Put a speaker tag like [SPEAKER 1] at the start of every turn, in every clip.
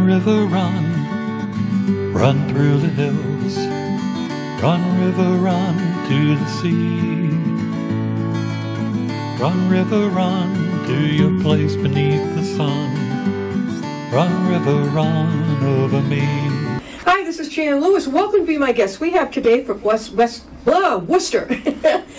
[SPEAKER 1] Run, river, run, run through the hills. Run, river, run to the sea. Run, river, run to your place beneath the sun. Run, river, run over me.
[SPEAKER 2] Hi, this is Jan Lewis. Welcome to be my guest. We have today from Worcester,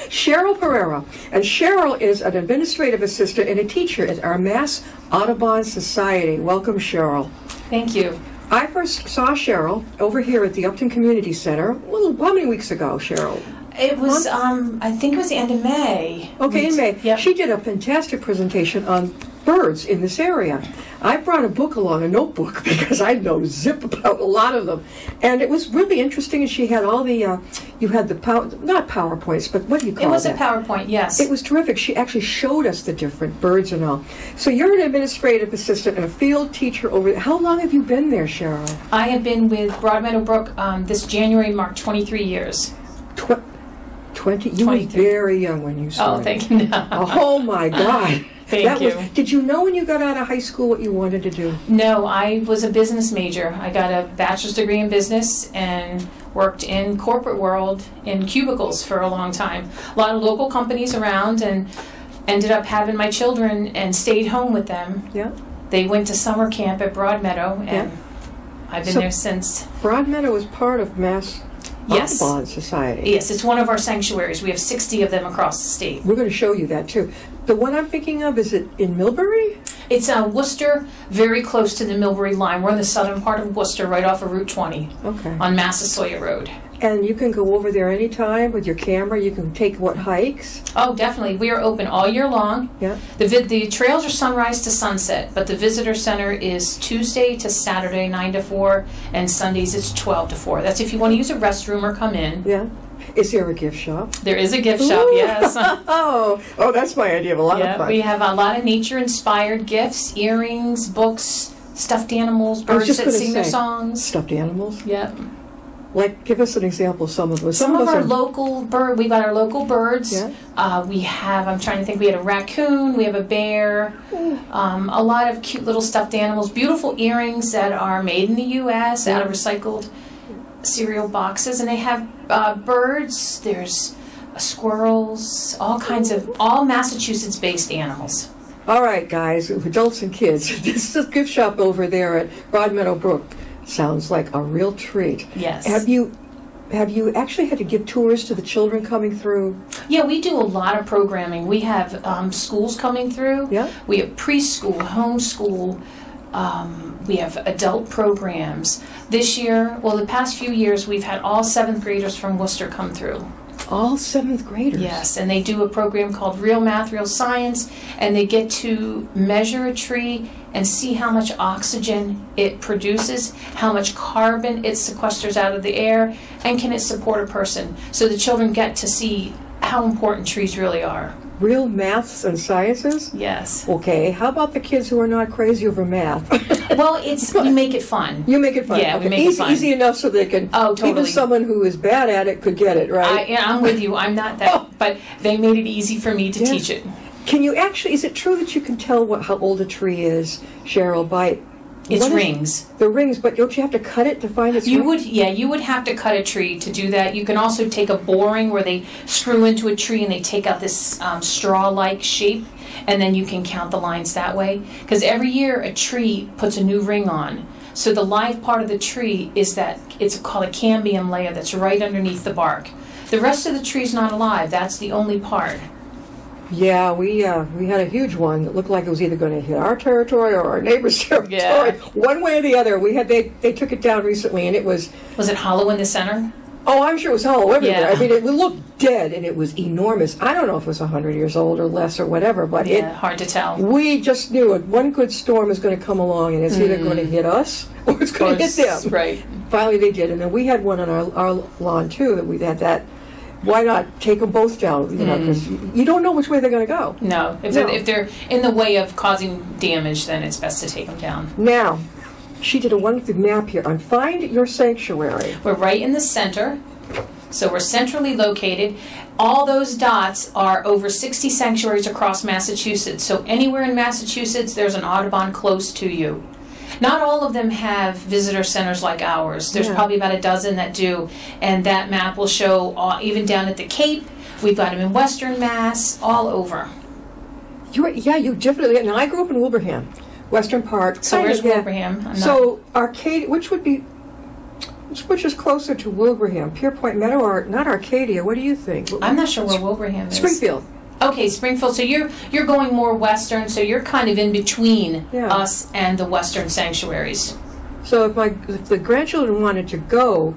[SPEAKER 2] Sheryl Pereira. And Sheryl is an administrative assistant and a teacher at our Mass Audubon Society. Welcome, Sheryl.
[SPEAKER 3] Thank you.
[SPEAKER 2] I first saw Sheryl over here at the Upton Community Center. How many weeks ago, Sheryl?
[SPEAKER 3] It was, I think it was the end of May.
[SPEAKER 2] Okay, in May.
[SPEAKER 3] Yep.
[SPEAKER 2] She did a fantastic presentation on birds in this area. I brought a book along, a notebook, because I know zip about a lot of them. And it was really interesting, and she had all the, you had the, not PowerPoints, but what do you call it?
[SPEAKER 3] It was a PowerPoint, yes.
[SPEAKER 2] It was terrific. She actually showed us the different birds and all. So you're an administrative assistant and a field teacher over there. How long have you been there, Sheryl?
[SPEAKER 3] I have been with Broadmeadow Brook this January marked 23 years.
[SPEAKER 2] 20? You were very young when you started.
[SPEAKER 3] Oh, thank you. No.
[SPEAKER 2] Oh, my God.
[SPEAKER 3] Thank you.
[SPEAKER 2] Did you know when you got out of high school what you wanted to do?
[SPEAKER 3] No, I was a business major. I got a bachelor's degree in business and worked in corporate world in cubicles for a long time. A lot of local companies around, and ended up having my children and stayed home with them.
[SPEAKER 2] Yeah.
[SPEAKER 3] They went to summer camp at Broadmeadow, and
[SPEAKER 2] Yeah.
[SPEAKER 3] I've been there since.
[SPEAKER 2] Broadmeadow is part of Mass
[SPEAKER 3] Yes.
[SPEAKER 2] Audubon Society.
[SPEAKER 3] Yes, it's one of our sanctuaries. We have 60 of them across the state.
[SPEAKER 2] We're going to show you that too. The one I'm thinking of, is it in Millbury?
[SPEAKER 3] It's Worcester, very close to the Millbury line. We're in the southern part of Worcester, right off of Route 20
[SPEAKER 2] Okay.
[SPEAKER 3] on Massasoit Road.
[SPEAKER 2] And you can go over there anytime with your camera. You can take hikes?
[SPEAKER 3] Oh, definitely. We are open all year long.
[SPEAKER 2] Yeah.
[SPEAKER 3] The trails are sunrise to sunset, but the visitor center is Tuesday to Saturday, 9 to 4, and Sundays it's 12 to 4. That's if you want to use a restroom or come in.
[SPEAKER 2] Yeah. Is there a gift shop?
[SPEAKER 3] There is a gift shop, yes.
[SPEAKER 2] Oh, that's my idea of a lot of fun.
[SPEAKER 3] We have a lot of nature-inspired gifts, earrings, books, stuffed animals, birds that sing their songs.
[SPEAKER 2] Stuffed animals?
[SPEAKER 3] Yep.
[SPEAKER 2] Like, give us an example of some of them.
[SPEAKER 3] Some of our local bird, we've got our local birds.
[SPEAKER 2] Yeah.
[SPEAKER 3] We have, I'm trying to think, we had a raccoon, we have a bear, a lot of cute little stuffed animals, beautiful earrings that are made in the U.S. out of recycled cereal boxes, and they have birds, there's squirrels, all kinds of, all Massachusetts-based animals.
[SPEAKER 2] All right, guys, adults and kids, this is a gift shop over there at Broadmeadow Brook. Sounds like a real treat.
[SPEAKER 3] Yes.
[SPEAKER 2] Have you actually had to give tours to the children coming through?
[SPEAKER 3] Yeah, we do a lot of programming. We have schools coming through.
[SPEAKER 2] Yeah.
[SPEAKER 3] We have preschool, homeschool. We have adult programs. This year, well, the past few years, we've had all 7th graders from Worcester come through.
[SPEAKER 2] All 7th graders?
[SPEAKER 3] Yes, and they do a program called Real Math, Real Science, and they get to measure a tree and see how much oxygen it produces, how much carbon it sequesters out of the air, and can it support a person. So the children get to see how important trees really are.
[SPEAKER 2] Real maths and sciences?
[SPEAKER 3] Yes.
[SPEAKER 2] Okay, how about the kids who are not crazy over math?
[SPEAKER 3] Well, we make it fun.
[SPEAKER 2] You make it fun?
[SPEAKER 3] Yeah,
[SPEAKER 2] okay.
[SPEAKER 3] we make it fun.
[SPEAKER 2] Easy enough so they can,
[SPEAKER 3] oh, totally.
[SPEAKER 2] Even someone who is bad at it could get it, right?
[SPEAKER 3] I'm with you. I'm not that, but they made it easy for me to teach it.
[SPEAKER 2] Can you actually, is it true that you can tell how old a tree is, Sheryl, by
[SPEAKER 3] its rings?
[SPEAKER 2] The rings, but don't you have to cut it to find its rings?
[SPEAKER 3] You would have to cut a tree to do that. You can also take a boring where they screw into a tree and they take out this straw-like shape, and then you can count the lines that way. Because every year a tree puts a new ring on. So the live part of the tree is it's called a cambium layer that's right underneath the bark. The rest of the tree's not alive. That's the only part.
[SPEAKER 2] Yeah, we had a huge one that looked like it was either going to hit our territory or our neighbor's territory.
[SPEAKER 3] Yeah.
[SPEAKER 2] One way or the other. They took it down recently, and it was...
[SPEAKER 3] Was it hollow in the center?
[SPEAKER 2] Oh, I'm sure it was hollow everywhere.
[SPEAKER 3] Yeah.
[SPEAKER 2] I mean, it looked dead, and it was enormous. I don't know if it was 100 years old or less or whatever, but
[SPEAKER 3] hard to tell.
[SPEAKER 2] We just knew it. One good storm is going to come along, and it's either going to hit us or it's going to hit them.
[SPEAKER 3] Right.
[SPEAKER 2] Finally, they did, and then we had one on our lawn too. That we had that. Why not take them both down? You know, because you don't know which way they're going to go.
[SPEAKER 3] No, if they're in the way of causing damage, then it's best to take them down.
[SPEAKER 2] Now, she did a wonderful map here on Find Your Sanctuary.
[SPEAKER 3] We're right in the center, so we're centrally located. All those dots are over 60 sanctuaries across Massachusetts. So anywhere in Massachusetts, there's an Audubon close to you. Not all of them have visitor centers like ours. There's probably about a dozen that do, and that map will show even down at the Cape. We've got them in Western Mass, all over.
[SPEAKER 2] You definitely. Now I grew up in Wilbraham, Western Park.
[SPEAKER 3] So where's Wilbraham?
[SPEAKER 2] So Arcadia, which is closer to Wilbraham, Pierpoint Meadow, or not Arcadia? What do you think?
[SPEAKER 3] I'm not sure where Wilbraham is.
[SPEAKER 2] Springfield.
[SPEAKER 3] Okay, Springfield. So you're going more western. So you're kind of in between us and the western sanctuaries.
[SPEAKER 2] So if the grandchildren wanted to go,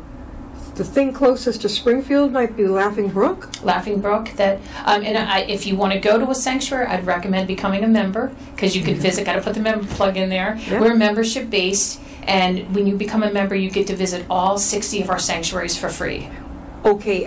[SPEAKER 2] the thing closest to Springfield might be Laughing Brook.
[SPEAKER 3] Laughing Brook. If you want to go to a sanctuary, I'd recommend becoming a member because you can visit. Got to put the member plug in there. Yeah. We're membership based, and when you become a member, you get to visit all 60 of our sanctuaries for free.
[SPEAKER 2] Okay,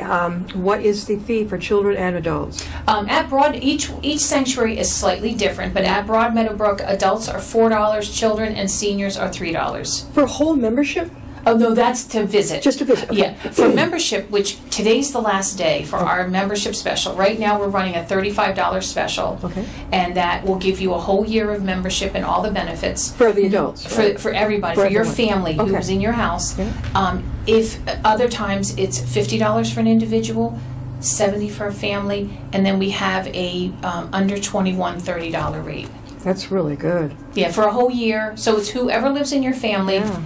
[SPEAKER 2] what is the fee for children and adults?
[SPEAKER 3] At Broad, each sanctuary is slightly different, but at Broad Meadowbrook, adults are $4, children and seniors are $3.
[SPEAKER 2] For a whole membership?
[SPEAKER 3] Oh, no, that's to visit.
[SPEAKER 2] Just to visit? Okay.
[SPEAKER 3] Yeah. For membership, which today's the last day for our membership special. Right now we're running a $35 special. Okay. And that will give you a whole year of membership and all the benefits.
[SPEAKER 2] For the adults?
[SPEAKER 3] For everybody, for your family who's in your house. Okay. If other times it's $50 for an individual, $70 for a family, and then we have a under 21 $30 rate.
[SPEAKER 2] That's really good.
[SPEAKER 3] Yeah, for a whole year. So it's whoever lives in your family. Yeah.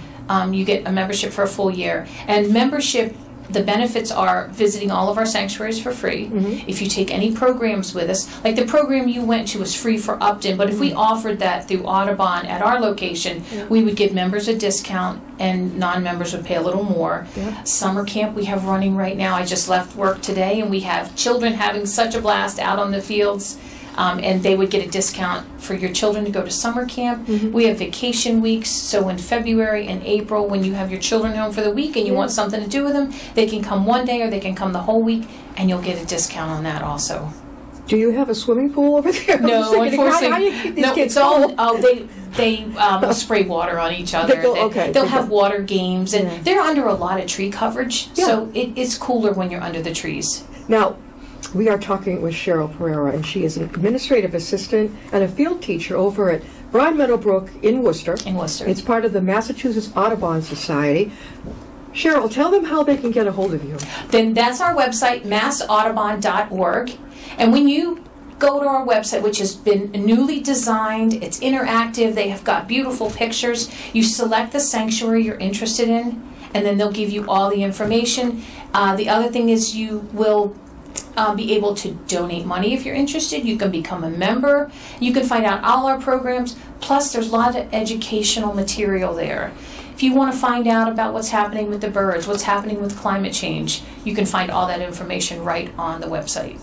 [SPEAKER 3] You get a membership for a full year. And membership, the benefits are visiting all of our sanctuaries for free. Mm-hmm. If you take any programs with us, like the program you went to was free for Upton, but if we offered that through Audubon at our location, we would give members a discount and non-members would pay a little more. Yeah. Summer camp we have running right now. I just left work today and we have children having such a blast out on the fields. And they would get a discount for your children to go to summer camp. Mm-hmm. We have vacation weeks, so in February and April, when you have your children home for the week and you want something to do with them, they can come one day or they can come the whole week, and you'll get a discount on that also.
[SPEAKER 2] Do you have a swimming pool over there?
[SPEAKER 3] No, unfortunately. How do you keep these kids cold? They spray water on each other. They'll have water games, and they're under a lot of tree coverage, so it's cooler when you're under the trees.
[SPEAKER 2] Now, we are talking with Sheryl Pereira, and she is an administrative assistant and a field teacher over at Broad Meadowbrook in Worcester. It's part of the Massachusetts Audubon Society. Sheryl, tell them how they can get a hold of you.
[SPEAKER 3] Then that's our website, massaudubon.org. And when you go to our website, which has been newly designed, it's interactive, they have got beautiful pictures, you select the sanctuary you're interested in, and then they'll give you all the information. The other thing is you will be able to donate money if you're interested. You can become a member. You can find out all our programs. Plus, there's a lot of educational material there. If you want to find out about what's happening with the birds, what's happening with climate change, you can find all that information right on the website.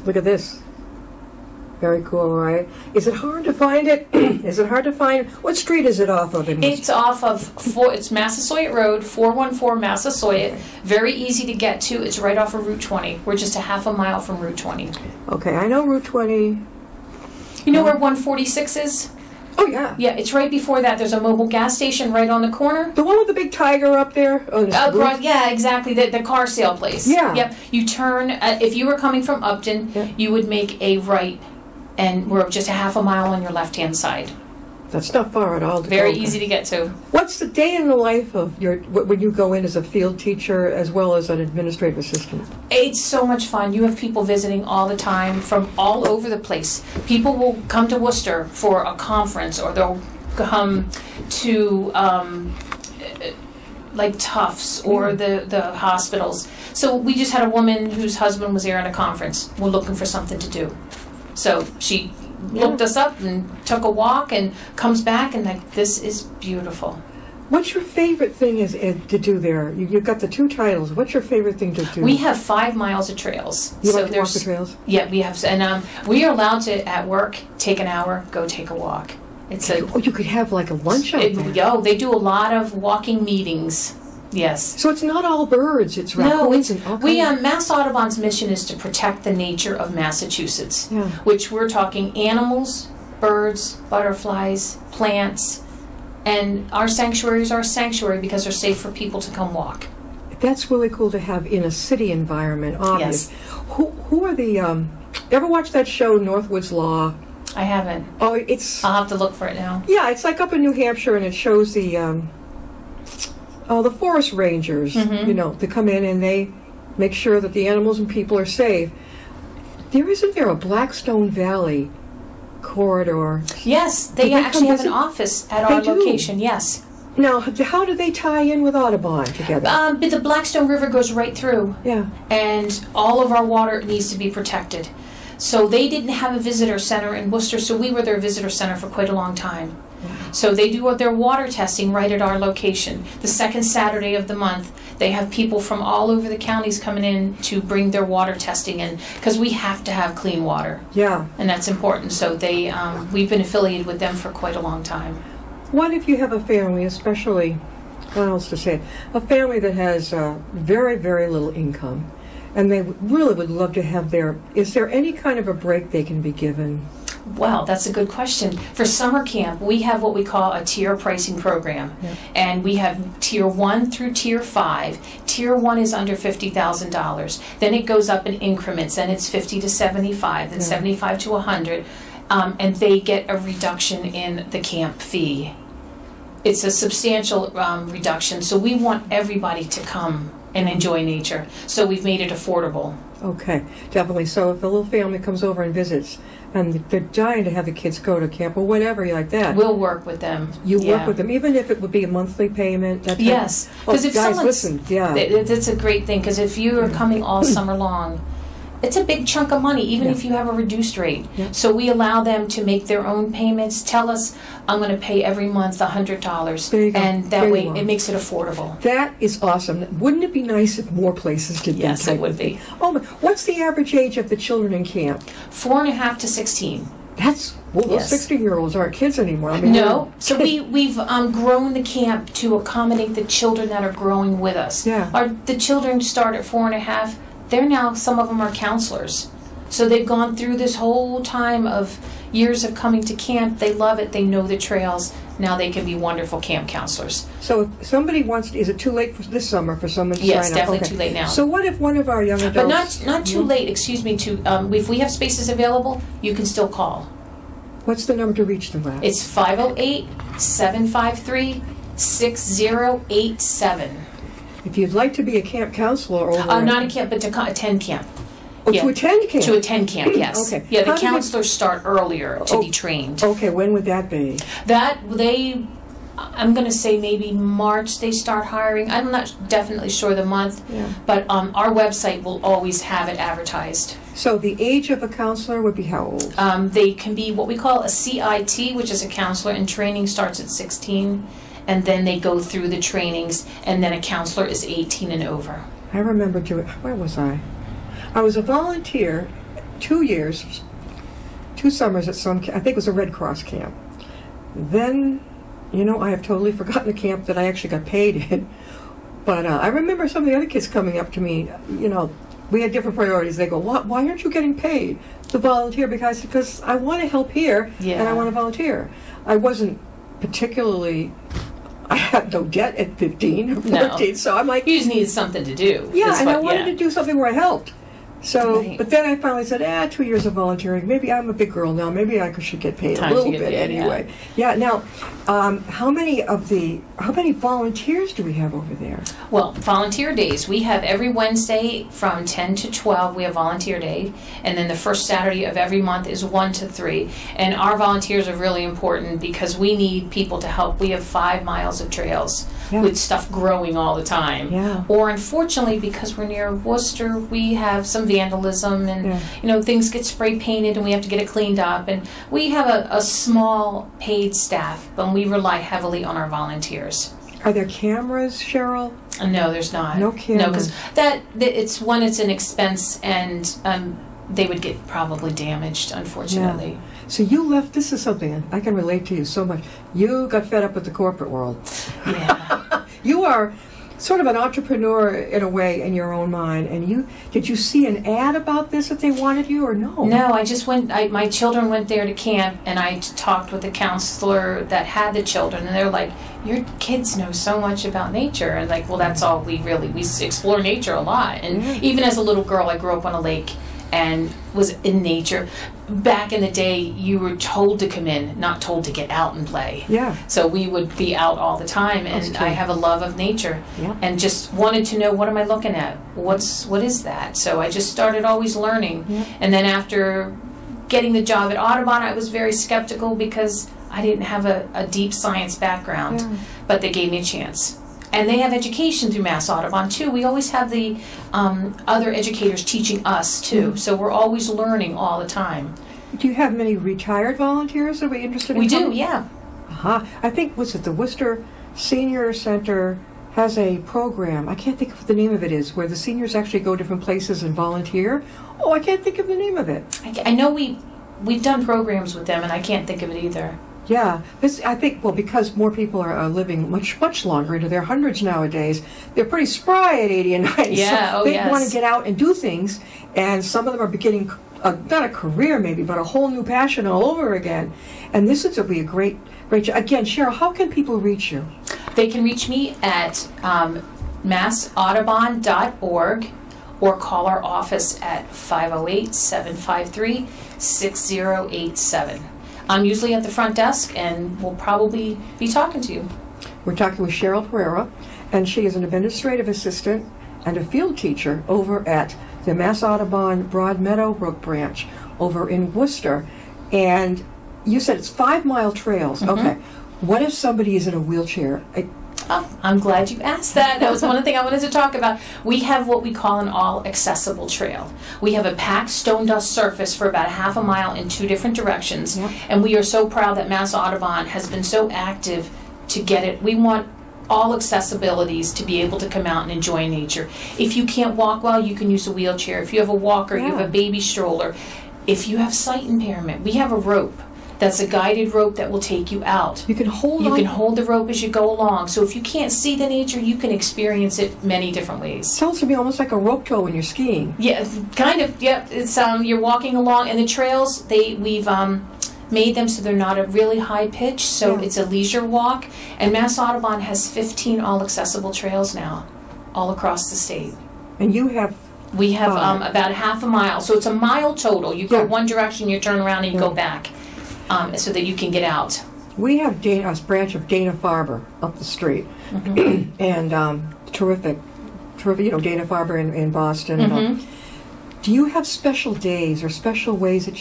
[SPEAKER 2] Look at this. Very cool, right? Is it hard to find it? Is it hard to find? What street is it off of?
[SPEAKER 3] It's off of, it's Massasoit Road, 414 Massasoit. Very easy to get to. It's right off of Route 20. We're just a half a mile from Route 20.
[SPEAKER 2] Okay, I know Route 20.
[SPEAKER 3] You know where 146 is?
[SPEAKER 2] Oh, yeah.
[SPEAKER 3] Yeah, it's right before that. There's a mobile gas station right on the corner.
[SPEAKER 2] The one with the big tiger up there?
[SPEAKER 3] Yeah, exactly. The car sale place.
[SPEAKER 2] Yeah.
[SPEAKER 3] Yep. You turn, if you were coming from Upton, you would make a right. And we're just a half a mile on your left-hand side.
[SPEAKER 2] That's not far at all.
[SPEAKER 3] Very easy to get to.
[SPEAKER 2] What's the day in the life of when you go in as a field teacher as well as an administrative assistant?
[SPEAKER 3] It's so much fun. You have people visiting all the time from all over the place. People will come to Worcester for a conference, or they'll come to like Tufts or the hospitals. So we just had a woman whose husband was there at a conference. We're looking for something to do. So she looked us up and took a walk and comes back and like, this is beautiful.
[SPEAKER 2] What's your favorite thing to do there? You've got the 2 titles. What's your favorite thing to do?
[SPEAKER 3] We have 5 miles of trails.
[SPEAKER 2] You like to walk the trails?
[SPEAKER 3] Yeah, we have, and we are allowed to at work take an hour, go take a walk.
[SPEAKER 2] You could have like a lunch out there.
[SPEAKER 3] They do a lot of walking meetings. Yes.
[SPEAKER 2] So it's not all birds, it's raccoons.
[SPEAKER 3] Mass Audubon's mission is to protect the nature of Massachusetts, which we're talking animals, birds, butterflies, plants, and our sanctuaries are a sanctuary because they're safe for people to come walk.
[SPEAKER 2] That's really cool to have in a city environment, obvious. Yes. Who are the, ever watch that show, Northwood's Law?
[SPEAKER 3] I haven't.
[SPEAKER 2] Oh, it's
[SPEAKER 3] I'll have to look for it now.
[SPEAKER 2] yeah, it's like up in New Hampshire, and it shows the forest rangers.
[SPEAKER 3] Mm-hmm.
[SPEAKER 2] You know, to come in and they make sure that the animals and people are safe. Isn't there a Blackstone Valley corridor?
[SPEAKER 3] Yes, they
[SPEAKER 2] Did they
[SPEAKER 3] actually
[SPEAKER 2] come
[SPEAKER 3] have an
[SPEAKER 2] visit?
[SPEAKER 3] office at
[SPEAKER 2] They
[SPEAKER 3] our
[SPEAKER 2] do?
[SPEAKER 3] location. Yes.
[SPEAKER 2] Now, how do they tie in with Audubon together?
[SPEAKER 3] But the Blackstone River goes right through,
[SPEAKER 2] Yeah.
[SPEAKER 3] and all of our water needs to be protected. So they didn't have a visitor center in Worcester, so we were their visitor center for quite a long time. So they do their water testing right at our location. The second Saturday of the month, they have people from all over the counties coming in to bring their water testing in, because we have to have clean water,
[SPEAKER 2] Yeah.
[SPEAKER 3] and that's important. So we've been affiliated with them for quite a long time.
[SPEAKER 2] What if you have a family, especially, how else to say it, a family that has very, very little income, and they really would love to have is there any kind of a break they can be given?
[SPEAKER 3] Wow, that's a good question. For summer camp, we have what we call a tier pricing program.
[SPEAKER 2] Yeah.
[SPEAKER 3] And we have tier 1 through tier 5. Tier 1 is under $50,000. Then it goes up in increments, and it's 50 to 75, then 75 to 100. And they get a reduction in the camp fee. It's a substantial reduction, so we want everybody to come and enjoy nature. So we've made it affordable.
[SPEAKER 2] Okay, definitely. So if a little family comes over and visits, and they're dying to have the kids go to camp or whatever like that,
[SPEAKER 3] We'll work with them.
[SPEAKER 2] you
[SPEAKER 3] Yeah.
[SPEAKER 2] work with them, even if it would be a monthly payment. That type
[SPEAKER 3] Yes,
[SPEAKER 2] of,
[SPEAKER 3] because if
[SPEAKER 2] guys,
[SPEAKER 3] someone's
[SPEAKER 2] listen, yeah,
[SPEAKER 3] that's a great thing. Because if you are coming all summer long, it's a big chunk of money, even
[SPEAKER 2] Yeah.
[SPEAKER 3] if you have a reduced rate.
[SPEAKER 2] Yeah.
[SPEAKER 3] So we allow them to make their own payments. Tell us, I'm going to pay every month $100,
[SPEAKER 2] There you go.
[SPEAKER 3] and
[SPEAKER 2] There
[SPEAKER 3] that
[SPEAKER 2] you
[SPEAKER 3] way
[SPEAKER 2] go.
[SPEAKER 3] it makes it affordable.
[SPEAKER 2] that is awesome. Wouldn't it be nice if more places did that?
[SPEAKER 3] Yes, it
[SPEAKER 2] type
[SPEAKER 3] would
[SPEAKER 2] of thing?
[SPEAKER 3] be.
[SPEAKER 2] Oh, what's the average age of the children in camp?
[SPEAKER 3] 4.5 to 16.
[SPEAKER 2] Those
[SPEAKER 3] Yes.
[SPEAKER 2] 16-year-olds aren't kids anymore. I mean,
[SPEAKER 3] No, so we've grown the camp to accommodate the children that are growing with us.
[SPEAKER 2] Yeah.
[SPEAKER 3] The children start at 4.5. They're now, some of them are counselors. So they've gone through this whole time of years of coming to camp. They love it. They know the trails. Now they can be wonderful camp counselors.
[SPEAKER 2] So if somebody wants, is it too late for this summer for someone to
[SPEAKER 3] Yes,
[SPEAKER 2] sign up?
[SPEAKER 3] definitely
[SPEAKER 2] Okay.
[SPEAKER 3] too late now.
[SPEAKER 2] So what if one of our young adults...
[SPEAKER 3] But not too late, excuse me, if we have spaces available, you can still call.
[SPEAKER 2] What's the number to reach them at?
[SPEAKER 3] It's 508-753-6087.
[SPEAKER 2] If you'd like to be a camp counselor over...
[SPEAKER 3] Not a camp, but to attend camp.
[SPEAKER 2] Oh,
[SPEAKER 3] yeah.
[SPEAKER 2] to attend camp?
[SPEAKER 3] To attend camp, yes.
[SPEAKER 2] Okay.
[SPEAKER 3] Yeah,
[SPEAKER 2] How
[SPEAKER 3] the
[SPEAKER 2] do they-
[SPEAKER 3] counselors start earlier to be trained.
[SPEAKER 2] Okay, when would that be?
[SPEAKER 3] I'm going to say maybe March they start hiring. I'm not definitely sure the month,
[SPEAKER 2] Yeah.
[SPEAKER 3] but our website will always have it advertised.
[SPEAKER 2] So the age of a counselor would be how old?
[SPEAKER 3] They can be what we call a CIT, which is a counselor, and training starts at 16, and then they go through the trainings, and then a counselor is 18 and over.
[SPEAKER 2] I remember doing... Where was I? I was a volunteer 2 years, 2 summers at some... I think it was a Red Cross camp. Then... I have totally forgotten the camp that I actually got paid in. But I remember some of the other kids coming up to me, we had different priorities. They go, why aren't you getting paid to volunteer? Because I want to help here,
[SPEAKER 3] Yeah.
[SPEAKER 2] and I want to volunteer. I wasn't particularly, I had no debt at 15 or 14, so I'm like,
[SPEAKER 3] You just needed something to do.
[SPEAKER 2] yeah,
[SPEAKER 3] is
[SPEAKER 2] and I
[SPEAKER 3] what-
[SPEAKER 2] wanted to do something where I helped. So,
[SPEAKER 3] Right.
[SPEAKER 2] but then I finally said, 2 years of volunteering. Maybe I'm a big girl now. Maybe I should get paid
[SPEAKER 3] Time
[SPEAKER 2] a
[SPEAKER 3] to
[SPEAKER 2] little
[SPEAKER 3] get
[SPEAKER 2] bit
[SPEAKER 3] paid, yeah.
[SPEAKER 2] anyway. Yeah. Now, how many volunteers do we have over there?
[SPEAKER 3] Well, volunteer days. We have every Wednesday from 10 to 12, we have volunteer day. And then the first Saturday of every month is 1 to 3. And our volunteers are really important because we need people to help. We have 5 miles of trails
[SPEAKER 2] Yeah.
[SPEAKER 3] with stuff growing all the time.
[SPEAKER 2] Yeah.
[SPEAKER 3] Or unfortunately, because we're near Worcester, we have some vandalism and,
[SPEAKER 2] Yeah.
[SPEAKER 3] things get spray painted and we have to get it cleaned up. And we have a small paid staff, but we rely heavily on our volunteers.
[SPEAKER 2] Are there cameras, Sheryl?
[SPEAKER 3] No, there's not.
[SPEAKER 2] No cameras.
[SPEAKER 3] No, because it's an expense, and they would get probably damaged, unfortunately.
[SPEAKER 2] So you left, this is something I can relate to you so much. You got fed up with the corporate world.
[SPEAKER 3] Yeah.
[SPEAKER 2] You are sort of an entrepreneur in a way in your own mind, and did you see an ad about this that they wanted you, or no?
[SPEAKER 3] No, I just went, my children went there to camp, and I talked with the counselor that had the children, and they're like, your kids know so much about nature. And like, well, that's all we explore nature a lot. And
[SPEAKER 2] Yeah.
[SPEAKER 3] even as a little girl, I grew up on a lake, and was in nature. Back in the day, you were told to come in, not told to get out and play.
[SPEAKER 2] Yeah.
[SPEAKER 3] So we would be out all the time, and
[SPEAKER 2] That's true.
[SPEAKER 3] I have a love of nature,
[SPEAKER 2] Yeah.
[SPEAKER 3] and just wanted to know, what am I looking at? What is that? So I just started always learning.
[SPEAKER 2] Yeah.
[SPEAKER 3] And then after getting the job at Audubon, I was very skeptical because I didn't have a deep science background,
[SPEAKER 2] Yeah.
[SPEAKER 3] but they gave me a chance. And they have education through Mass Audubon too. We always have the other educators teaching us too, so we're always learning all the time.
[SPEAKER 2] Do you have many retired volunteers that would be interested in
[SPEAKER 3] We do,
[SPEAKER 2] coming?
[SPEAKER 3] yeah.
[SPEAKER 2] I think, was it the Worcester Senior Center has a program, I can't think of what the name of it is, where the seniors actually go different places and volunteer. Oh, I can't think of the name of it.
[SPEAKER 3] I know we've done programs with them, and I can't think of it either.
[SPEAKER 2] Yeah, I think, well, because more people are living much longer, into their hundreds nowadays, they're pretty spry at 80 and 90.
[SPEAKER 3] Yeah,
[SPEAKER 2] so
[SPEAKER 3] oh,
[SPEAKER 2] they
[SPEAKER 3] yes.
[SPEAKER 2] want to get out and do things, and some of them are beginning, not a career maybe, but a whole new passion all over again. And this would be a great job. Again, Sheryl, how can people reach you?
[SPEAKER 3] They can reach me at massaudubon.org or call our office at 508-753-6087. I'm usually at the front desk, and we'll probably be talking to you.
[SPEAKER 2] We're talking with Sheryl Pereira, and she is an administrative assistant and a field teacher over at the Mass Audubon Broad Meadowbrook branch over in Worcester. And you said it's 5-mile trails.
[SPEAKER 3] Mm-hmm.
[SPEAKER 2] Okay. What if somebody is in a wheelchair?
[SPEAKER 3] Oh, I'm glad you asked that. That was one thing I wanted to talk about. We have what we call an all-accessible trail. We have a packed stone dust surface for about half a mile in 2 different directions.
[SPEAKER 2] Yep.
[SPEAKER 3] And we are so proud that Mass Audubon has been so active to get it. We want all accessibilities to be able to come out and enjoy nature. If you can't walk well, you can use a wheelchair. If you have a walker, you have a baby stroller. If you have sight impairment, we have a rope. That's a guided rope that will take you out.
[SPEAKER 2] You can hold
[SPEAKER 3] You
[SPEAKER 2] on.
[SPEAKER 3] can hold the rope as you go along. So if you can't see the nature, you can experience it many different ways.
[SPEAKER 2] Sounds to me almost like a rope tow when you're skiing.
[SPEAKER 3] Yeah, kind of. Yep. It's you're walking along, and the trails we've made them so they're not a really high pitch, so
[SPEAKER 2] Yeah.
[SPEAKER 3] it's a leisure walk. And Mass Audubon has 15 all accessible trails now, all across the state.
[SPEAKER 2] And you have
[SPEAKER 3] We have
[SPEAKER 2] 5.
[SPEAKER 3] about half a mile, so it's a mile total. You go
[SPEAKER 2] Yeah.
[SPEAKER 3] one direction, you turn around, and you go back, so that you can get out.
[SPEAKER 2] We have a branch of Dana-Farber up the street, and terrific, Dana-Farber in Boston. And, do you have special days or special ways that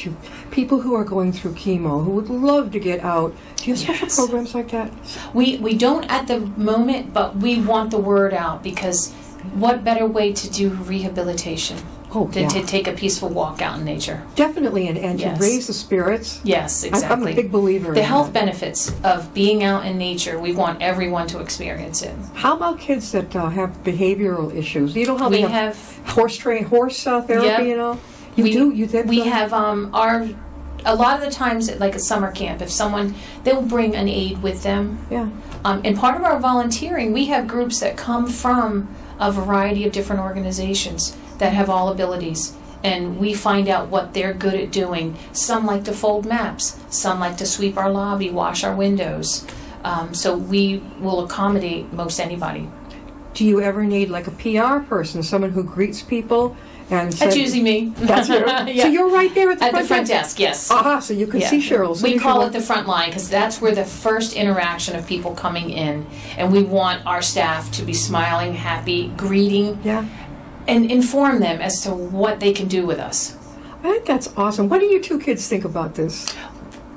[SPEAKER 2] people who are going through chemo, who would love to get out, do you have special programs like that?
[SPEAKER 3] We don't at the moment, but we want the word out, because what better way to do rehabilitation than to take a peaceful walk out in nature?
[SPEAKER 2] Definitely, and
[SPEAKER 3] Yes.
[SPEAKER 2] to raise the spirits.
[SPEAKER 3] Yes,
[SPEAKER 2] I'm
[SPEAKER 3] exactly.
[SPEAKER 2] a big believer
[SPEAKER 3] The
[SPEAKER 2] in
[SPEAKER 3] health
[SPEAKER 2] that.
[SPEAKER 3] benefits of being out in nature, we want everyone to experience it.
[SPEAKER 2] How about kids that have behavioral issues? You know how
[SPEAKER 3] We
[SPEAKER 2] they
[SPEAKER 3] have
[SPEAKER 2] horse therapy,
[SPEAKER 3] Yep.
[SPEAKER 2] You know?
[SPEAKER 3] we
[SPEAKER 2] You did
[SPEAKER 3] have a lot of the times at like a summer camp, if they'll bring an aide with them.
[SPEAKER 2] Yeah.
[SPEAKER 3] And part of our volunteering, we have groups that come from a variety of different organizations that have all abilities, and we find out what they're good at doing. Some like to fold maps, some like to sweep our lobby, wash our windows. So we will accommodate most anybody.
[SPEAKER 2] Do you ever need like a PR person, someone who greets people and
[SPEAKER 3] That's usually me.
[SPEAKER 2] That's you.
[SPEAKER 3] Yeah.
[SPEAKER 2] So you're right there at
[SPEAKER 3] At the front desk, yes.
[SPEAKER 2] Aha, so you can
[SPEAKER 3] Yeah.
[SPEAKER 2] see Sheryl. So
[SPEAKER 3] We
[SPEAKER 2] you
[SPEAKER 3] call
[SPEAKER 2] can
[SPEAKER 3] it the front line, because that's where the first interaction of people coming in, and we want our staff to be smiling, happy, greeting,
[SPEAKER 2] Yeah.
[SPEAKER 3] and inform them as to what they can do with us.
[SPEAKER 2] I think that's awesome. What do you 2 kids think about this?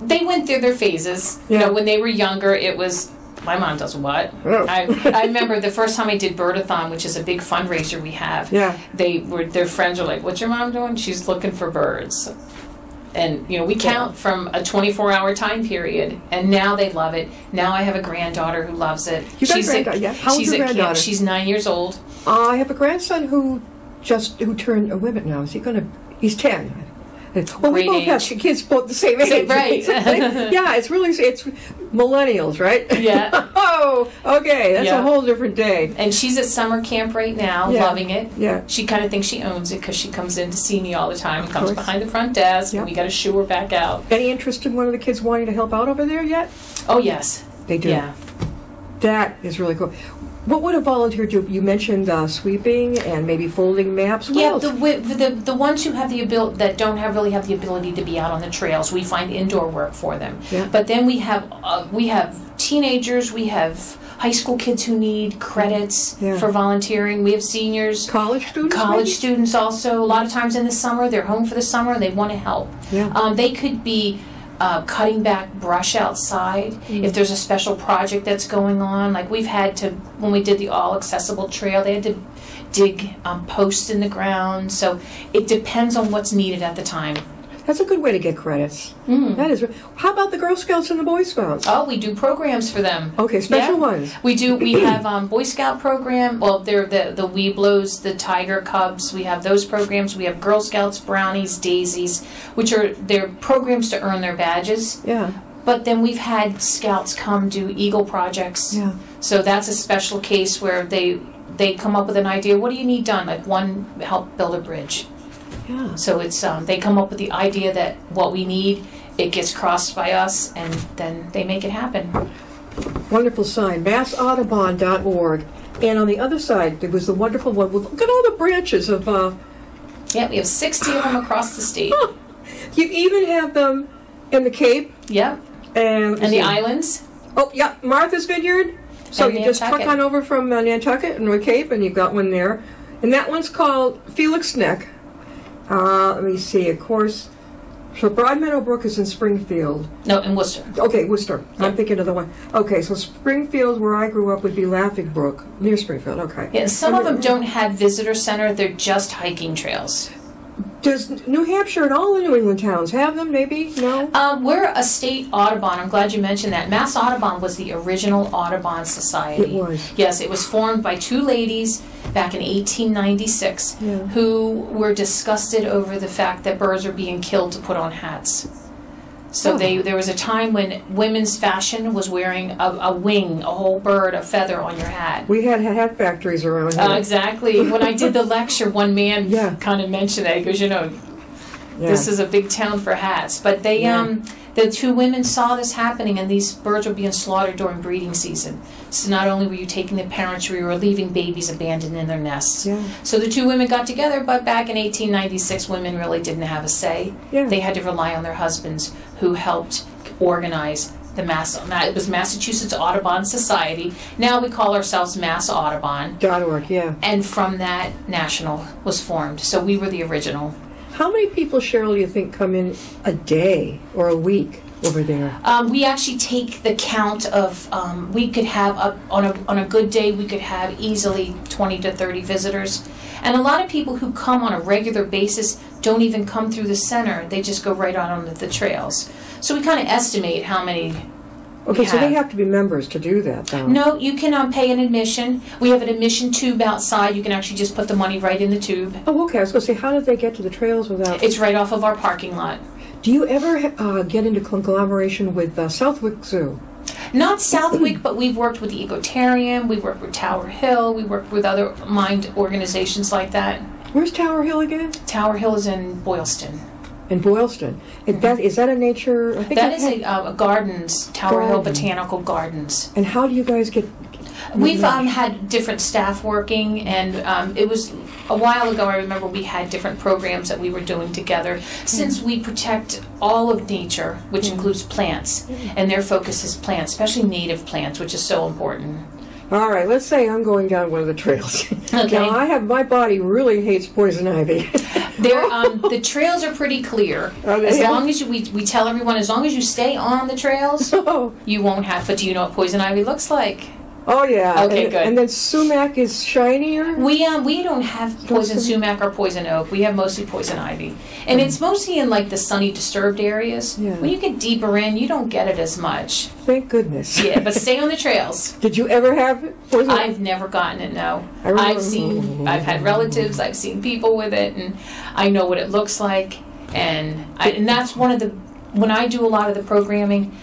[SPEAKER 3] They went through their phases.
[SPEAKER 2] Yeah.
[SPEAKER 3] You know, when they were younger, it was, my mom does what?
[SPEAKER 2] Oh.
[SPEAKER 3] I remember the first time I did Birdathon, which is a big fundraiser we have.
[SPEAKER 2] Yeah.
[SPEAKER 3] Their friends were like, "What's your mom doing?" "She's looking for birds." And, we count from a 24-hour time period, and now they love it. Now I have a granddaughter who loves it.
[SPEAKER 2] You got a granddaughter, yeah. How old's
[SPEAKER 3] she's
[SPEAKER 2] your
[SPEAKER 3] at camp.
[SPEAKER 2] granddaughter?
[SPEAKER 3] She's 9 years old.
[SPEAKER 2] I have a grandson who turned a women now. Is he going to? He's 10. Well, we
[SPEAKER 3] Great
[SPEAKER 2] both have
[SPEAKER 3] age.
[SPEAKER 2] kids both the same age.
[SPEAKER 3] Right.
[SPEAKER 2] Yeah, it's millennials, right?
[SPEAKER 3] Yeah.
[SPEAKER 2] Oh, okay. That's
[SPEAKER 3] Yeah.
[SPEAKER 2] a whole different day.
[SPEAKER 3] And she's at summer camp right now,
[SPEAKER 2] Yeah.
[SPEAKER 3] loving it.
[SPEAKER 2] Yeah.
[SPEAKER 3] She kind of thinks she owns it because she comes in to see me all the time.
[SPEAKER 2] Of
[SPEAKER 3] Comes
[SPEAKER 2] course.
[SPEAKER 3] behind the front desk,
[SPEAKER 2] Yep.
[SPEAKER 3] and we got to shoo her back out.
[SPEAKER 2] Any interest in one of the kids wanting to help out over there yet?
[SPEAKER 3] Oh, yes.
[SPEAKER 2] They do.
[SPEAKER 3] Yeah.
[SPEAKER 2] That is really cool. What would a volunteer do? You mentioned sweeping and maybe folding maps. What
[SPEAKER 3] Yeah,
[SPEAKER 2] else?
[SPEAKER 3] the ones who have the ability, that don't really have the ability to be out on the trails, we find indoor work for them.
[SPEAKER 2] Yeah.
[SPEAKER 3] But then we have teenagers, we have high school kids who need credits for volunteering. We have seniors,
[SPEAKER 2] College students.
[SPEAKER 3] college
[SPEAKER 2] maybe?
[SPEAKER 3] students also. A lot of times in the summer, they're home for the summer and they want to help.
[SPEAKER 2] Yeah.
[SPEAKER 3] They could be cutting back brush outside if there's a special project that's going on. Like we've had to, when we did the all accessible trail, they had to dig posts in the ground. So it depends on what's needed at the time.
[SPEAKER 2] That's a good way to get credits. That is. How about the Girl Scouts and the Boy Scouts?
[SPEAKER 3] Oh, we do programs for them.
[SPEAKER 2] Okay, special ones.
[SPEAKER 3] We do. We have Boy Scout program. Well, they're the Weeblos, the Tiger Cubs. We have those programs. We have Girl Scouts, Brownies, Daisies, which are their programs to earn their badges.
[SPEAKER 2] Yeah.
[SPEAKER 3] But then we've had Scouts come do Eagle projects.
[SPEAKER 2] Yeah.
[SPEAKER 3] So that's a special case where they come up with an idea. What do you need done? Like one, help build a bridge.
[SPEAKER 2] Yeah.
[SPEAKER 3] So it's they come up with the idea that what we need, it gets crossed by us, and then they make it happen.
[SPEAKER 2] Wonderful sign, massaudubon.org. And on the other side, there was the wonderful one. Look at all the branches of...
[SPEAKER 3] Yeah, we have 60 of them across the state.
[SPEAKER 2] You even have them in the Cape.
[SPEAKER 3] Yep.
[SPEAKER 2] And
[SPEAKER 3] the islands.
[SPEAKER 2] Oh, yeah, Martha's Vineyard. So
[SPEAKER 3] And
[SPEAKER 2] you just truck
[SPEAKER 3] Nantucket.
[SPEAKER 2] on over from Nantucket and the Cape, and you've got one there. And that one's called Felix Neck. Let me see, of course. So Broadmeadow Brook is in Springfield.
[SPEAKER 3] No, in Worcester.
[SPEAKER 2] Okay, Worcester.
[SPEAKER 3] Yeah.
[SPEAKER 2] I'm thinking of the one. Okay, so Springfield, where I grew up, would be Laughing Brook, near Springfield. Okay.
[SPEAKER 3] Yeah, and some of them don't have visitor center. They're just hiking trails.
[SPEAKER 2] Does New Hampshire and all the New England towns have them, maybe? No?
[SPEAKER 3] We're a state Audubon. I'm glad you mentioned that. Mass Audubon was the original Audubon Society.
[SPEAKER 2] It was.
[SPEAKER 3] Yes, it was formed by two ladies back in 1896 who were disgusted over the fact that birds were being killed to put on hats. So there was a time when women's fashion was wearing a wing, a whole bird, a feather on your hat.
[SPEAKER 2] We had hat factories around here.
[SPEAKER 3] Exactly. When I did the lecture, one man kind of mentioned that. He goes, this is a big town for hats. But they, the two women saw this happening, and these birds were being slaughtered during breeding season. So not only were you taking the parents, you were leaving babies abandoned in their nests.
[SPEAKER 2] Yeah.
[SPEAKER 3] So the two women got together, but back in 1896, women really didn't have a say.
[SPEAKER 2] Yeah.
[SPEAKER 3] They had to rely on their husbands, who helped organize the it was Massachusetts Audubon Society. Now we call ourselves Mass Audubon.
[SPEAKER 2] .org, yeah.
[SPEAKER 3] And from that, National was formed. So we were the original.
[SPEAKER 2] How many people, Sheryl, do you think come in a day or a week over there?
[SPEAKER 3] We actually take the count of, we could have, on a good day, we could have easily 20 to 30 visitors. And a lot of people who come on a regular basis don't even come through the center. They just go right on the trails. So we kind of estimate how many
[SPEAKER 2] Okay, so they have to be members to do that, though.
[SPEAKER 3] No, you can pay an admission. We have an admission tube outside. You can actually just put the money right in the tube.
[SPEAKER 2] Oh, okay. I was going to say, how did they get to the trails without...
[SPEAKER 3] It's right off of our parking lot.
[SPEAKER 2] Do you ever get into collaboration with Southwick Zoo?
[SPEAKER 3] Not Southwick, but we've worked with the Ecotarium. We worked with Tower Hill. We worked with other mind organizations like that.
[SPEAKER 2] Where's Tower Hill again?
[SPEAKER 3] Tower Hill is in Boylston.
[SPEAKER 2] In Boylston. Is that a nature... I think
[SPEAKER 3] that is a gardens, Tower Hill Botanical Gardens.
[SPEAKER 2] And how do you guys get...
[SPEAKER 3] We've had different staff working, and it was a while ago. I remember we had different programs that we were doing together. Since we protect all of nature, which includes plants, and their focus is plants, especially native plants, which is so important.
[SPEAKER 2] All right, let's say I'm going down one of the trails.
[SPEAKER 3] Okay.
[SPEAKER 2] Now, my body really hates poison ivy.
[SPEAKER 3] The trails are pretty clear. As long as we tell everyone, as long as you stay on the trails, you won't have. But do you know what poison ivy looks like?
[SPEAKER 2] Oh yeah.
[SPEAKER 3] Okay, good.
[SPEAKER 2] And then sumac is shinier.
[SPEAKER 3] We don't have poison sumac or poison oak. We have mostly poison ivy, and it's mostly in like the sunny, disturbed areas.
[SPEAKER 2] Yeah.
[SPEAKER 3] When you get deeper in, you don't get it as much.
[SPEAKER 2] Thank goodness.
[SPEAKER 3] Yeah, but stay on the trails.
[SPEAKER 2] Did you ever have poison?
[SPEAKER 3] I've never gotten it. No, I've had relatives. I've seen people with it, and I know what it looks like. And that's one of the when I do a lot of the programming.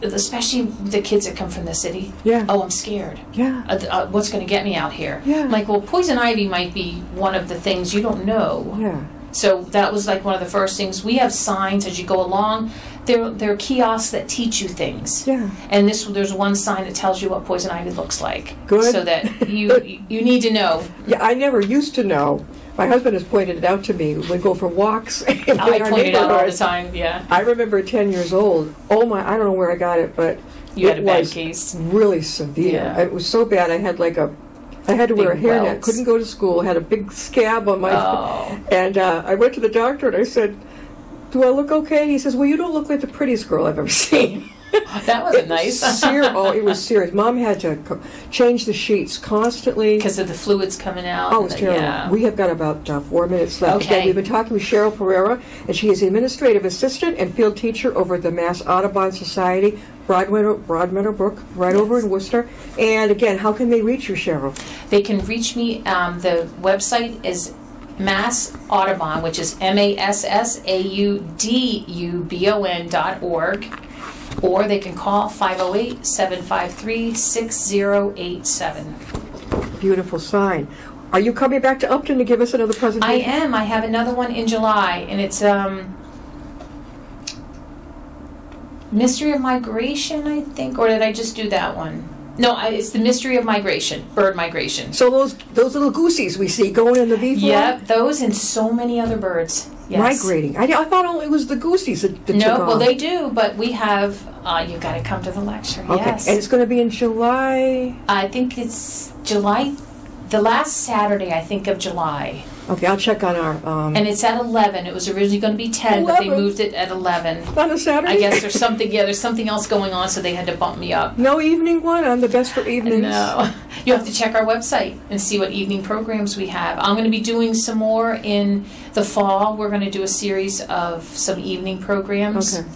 [SPEAKER 3] Especially the kids that come from the city.
[SPEAKER 2] Yeah.
[SPEAKER 3] Oh, I'm scared.
[SPEAKER 2] Yeah.
[SPEAKER 3] What's going to get me out here?
[SPEAKER 2] Yeah.
[SPEAKER 3] I'm like, well, poison ivy might be one of the things you don't know.
[SPEAKER 2] Yeah.
[SPEAKER 3] So that was like one of the first things. We have signs as you go along. There are kiosks that teach you things.
[SPEAKER 2] Yeah.
[SPEAKER 3] And there's one sign that tells you what poison ivy looks like.
[SPEAKER 2] Good.
[SPEAKER 3] So that you need to know.
[SPEAKER 2] Yeah, I never used to know. My husband has pointed it out to me. We go for walks.
[SPEAKER 3] I point it out all the time, yeah.
[SPEAKER 2] I remember 10 years old. Oh my, I don't know where I got it, but
[SPEAKER 3] You had a bad
[SPEAKER 2] was
[SPEAKER 3] case.
[SPEAKER 2] really severe.
[SPEAKER 3] Yeah.
[SPEAKER 2] It was so bad. I had I had to wear a
[SPEAKER 3] Big
[SPEAKER 2] hairnet.
[SPEAKER 3] welts.
[SPEAKER 2] Couldn't go to school. Had a big scab on my.
[SPEAKER 3] Oh.
[SPEAKER 2] And I went to the doctor and I said, "Do I look okay?" He says, "Well, you don't look like the prettiest girl I've ever seen."
[SPEAKER 3] That wasn't nice.
[SPEAKER 2] It was serious. Mom had to change the sheets constantly.
[SPEAKER 3] Because of the fluids coming out.
[SPEAKER 2] Oh, it's terrible.
[SPEAKER 3] Yeah.
[SPEAKER 2] We have got about 4 minutes left.
[SPEAKER 3] Okay.
[SPEAKER 2] Again, we've been talking with Sheryl Pereira, and she is the administrative assistant and field teacher over at the Mass Audubon Society, Broadmeadow Brook, right over in Worcester. And again, how can they reach you, Sheryl?
[SPEAKER 3] They can reach me. The website is Mass Audubon, which is MassAudubon.org. Or they can call 508-753-6087.
[SPEAKER 2] Beautiful sign. Are you coming back to Upton to give us another
[SPEAKER 3] I
[SPEAKER 2] presentation?
[SPEAKER 3] am. I have another one in July, and it's Mystery of Migration, I think. Or did I just do that one? No, it's the Mystery of Migration, bird migration.
[SPEAKER 2] So those little goosies we see going in the V fly?
[SPEAKER 3] Yep, those and so many other birds. Yes.
[SPEAKER 2] Migrating. I thought only it was the goosies that took
[SPEAKER 3] No, well,
[SPEAKER 2] off.
[SPEAKER 3] they do, but we have, you got to come to the lecture,
[SPEAKER 2] Okay,
[SPEAKER 3] yes.
[SPEAKER 2] and it's going to be in July.
[SPEAKER 3] I think it's July, the last Saturday, I think, of July.
[SPEAKER 2] Okay, I'll check on our.
[SPEAKER 3] And it's at 11. It was originally going to be 10, but they
[SPEAKER 2] 11?
[SPEAKER 3] moved it at 11.
[SPEAKER 2] On a Saturday?
[SPEAKER 3] I guess there's something else going on, so they had to bump me up.
[SPEAKER 2] No evening one? I'm the best for evenings.
[SPEAKER 3] No. You have to check our website and see what evening programs we have. I'm going to be doing some more in the fall. We're going to do a series of some evening programs.
[SPEAKER 2] Okay.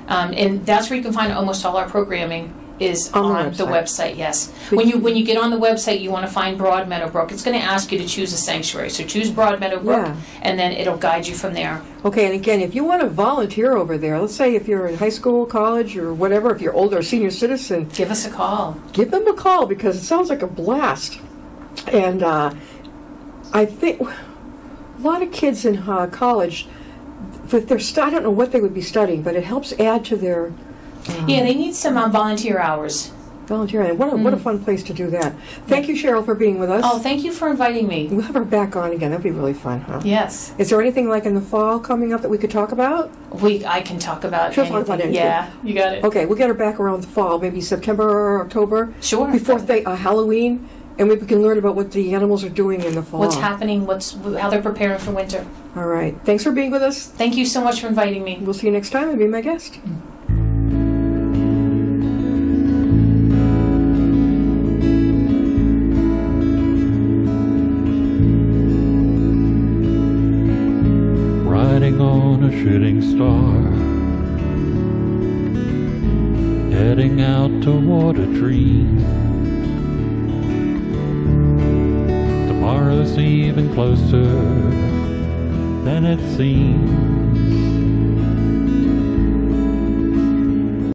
[SPEAKER 3] And that's where you can find almost all our programming is on the website, yes. When you get on the website, you want to find Broadmeadow Brook. It's going to ask you to choose a sanctuary. So choose Broadmeadow Brook,
[SPEAKER 2] Yeah.
[SPEAKER 3] and then it'll guide you from there.
[SPEAKER 2] Okay, and again, if you want to volunteer over there, let's say if you're in high school, college, or whatever, if you're older, senior citizen,
[SPEAKER 3] Give us a call.
[SPEAKER 2] give them a call because it sounds like a blast. And I think a lot of kids in college, if they're I don't know what they would be studying, but it helps add to their
[SPEAKER 3] Yeah, they need some volunteer hours.
[SPEAKER 2] volunteering. What a fun place to do that. Thank you, Sheryl, for being with us.
[SPEAKER 3] Oh, thank you for inviting me.
[SPEAKER 2] We'll have her back on again. That'd be really fun, huh?
[SPEAKER 3] Yes.
[SPEAKER 2] Is there anything like in the fall coming up that we could talk about?
[SPEAKER 3] I can talk about
[SPEAKER 2] She'll
[SPEAKER 3] anything.
[SPEAKER 2] talk about anything.
[SPEAKER 3] Yeah, you got it.
[SPEAKER 2] Okay, we'll get her back around the fall, maybe September or October.
[SPEAKER 3] Sure.
[SPEAKER 2] Before Halloween, and we can learn about what the animals are doing in the fall.
[SPEAKER 3] What's happening, how they're preparing for winter.
[SPEAKER 2] All right. Thanks for being with us.
[SPEAKER 3] Thank you so much for inviting me.
[SPEAKER 2] We'll see you next time and be my guest.
[SPEAKER 1] Riding on a shooting star, heading out toward a dream. Tomorrow's even closer than it seems.